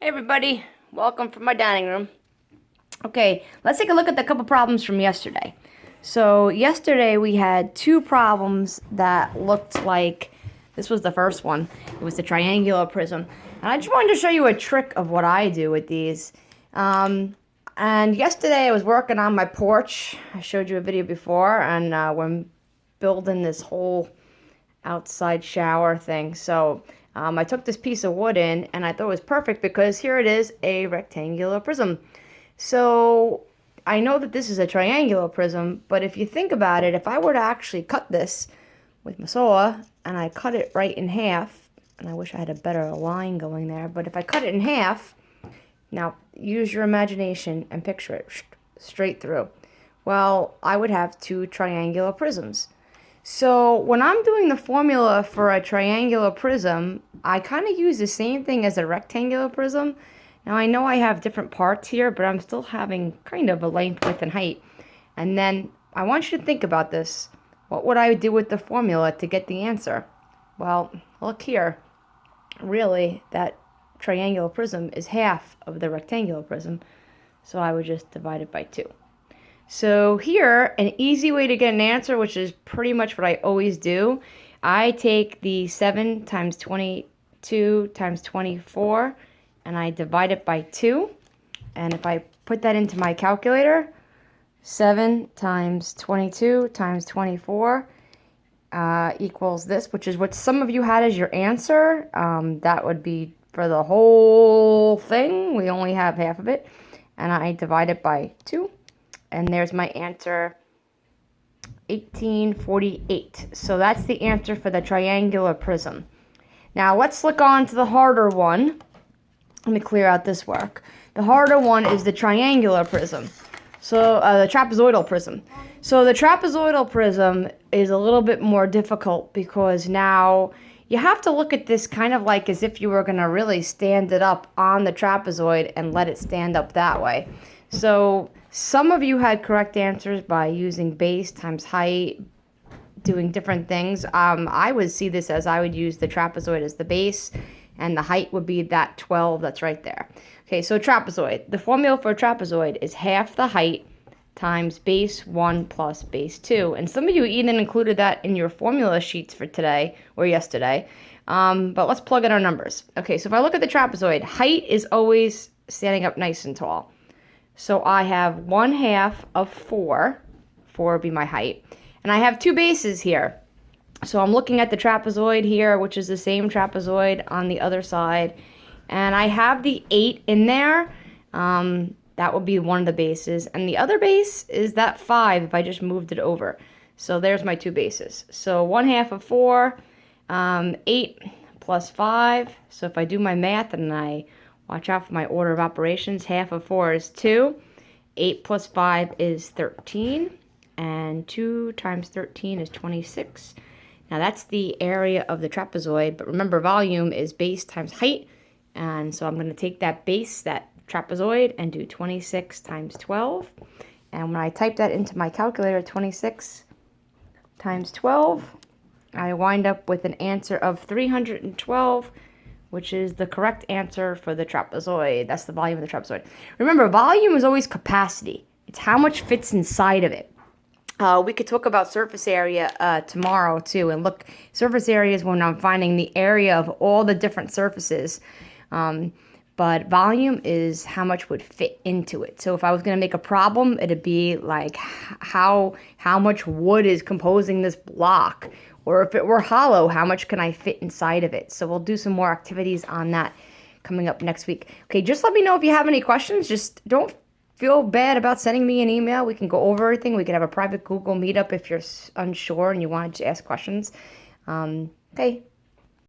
Hey everybody, welcome from my dining room. Okay, let's take a look at the couple problems from yesterday. So yesterday we had two problems that looked like, this was the first one. It was the triangular prism. And I just wanted to show you a trick of what I do with these. And yesterday I was working on my porch. I showed you a video before, and when building this whole outside shower thing. So I took this piece of wood in, and I thought it was perfect because here it is, a rectangular prism. So I know that this is a triangular prism, but if you think about it, if I were to actually cut this with my saw and I cut it right in half, and I wish I had a better line going there, but if I cut it in half, now use your imagination and picture it straight through. Well, I would have two triangular prisms. So when I'm doing the formula for a triangular prism, I kind of use the same thing as a rectangular prism. Now I know I have different parts here, but I'm still having kind of a length, width, and height. And then I want you to think about this. What would I do with the formula to get the answer? Well, look here. Really, that triangular prism is half of the rectangular prism. So I would just divide it by 2. So here, an easy way to get an answer, which is pretty much what I always do, I take the 7 times 22 times 24, and I divide it by 2. And if I put that into my calculator, 7 times 22 times 24 equals this, which is what some of you had as your answer. That would be for the whole thing. We only have half of it. And I divide it by 2. And there's my answer, 1848. So that's the answer for the triangular prism. Now let's look on to the harder one. Let me clear out this work. The harder one is the triangular prism. So the trapezoidal prism. So the trapezoidal prism is a little bit more difficult because now you have to look at this kind of like as if you were going to really stand it up on the trapezoid and let it stand up that way. So some of you had correct answers by using base times height, doing different things. I would see this as I would use the trapezoid as the base, and the height would be that 12 that's right there. Okay, so trapezoid. The formula for a trapezoid is half the height times base 1 plus base 2. And some of you even included that in your formula sheets for today or yesterday. But let's plug in our numbers. Okay, so if I look at the trapezoid, height is always standing up nice and tall. So I have 1/2 of 4. 4 would be my height. And I have two bases here. So I'm looking at the trapezoid here, which is the same trapezoid on the other side. And I have the 8 in there. That would be one of the bases. And the other base is that 5 if I just moved it over. So there's my two bases. So 1/2 of 4, 8 plus 5. So if I do my math and I watch out for my order of operations, half of 4 is 2. 8 plus 5 is 13. And 2 times 13 is 26. Now that's the area of the trapezoid. But remember, volume is base times height. And so I'm going to take that base, that trapezoid, and do 26 times 12. And when I type that into my calculator, 26 times 12, I wind up with an answer of 312, which is the correct answer for the trapezoid. That's the volume of the trapezoid. Remember, volume is always capacity. It's how much fits inside of it. We could talk about surface area tomorrow, too. And look, surface area is when I'm finding the area of all the different surfaces. But volume is how much would fit into it. So if I was going to make a problem, it'd be like how much wood is composing this block. Or if it were hollow, how much can I fit inside of it? So we'll do some more activities on that coming up next week. Okay, just let me know if you have any questions. Just don't feel bad about sending me an email. We can go over everything. We can have a private Google meetup if you're unsure and you wanted to ask questions. Okay,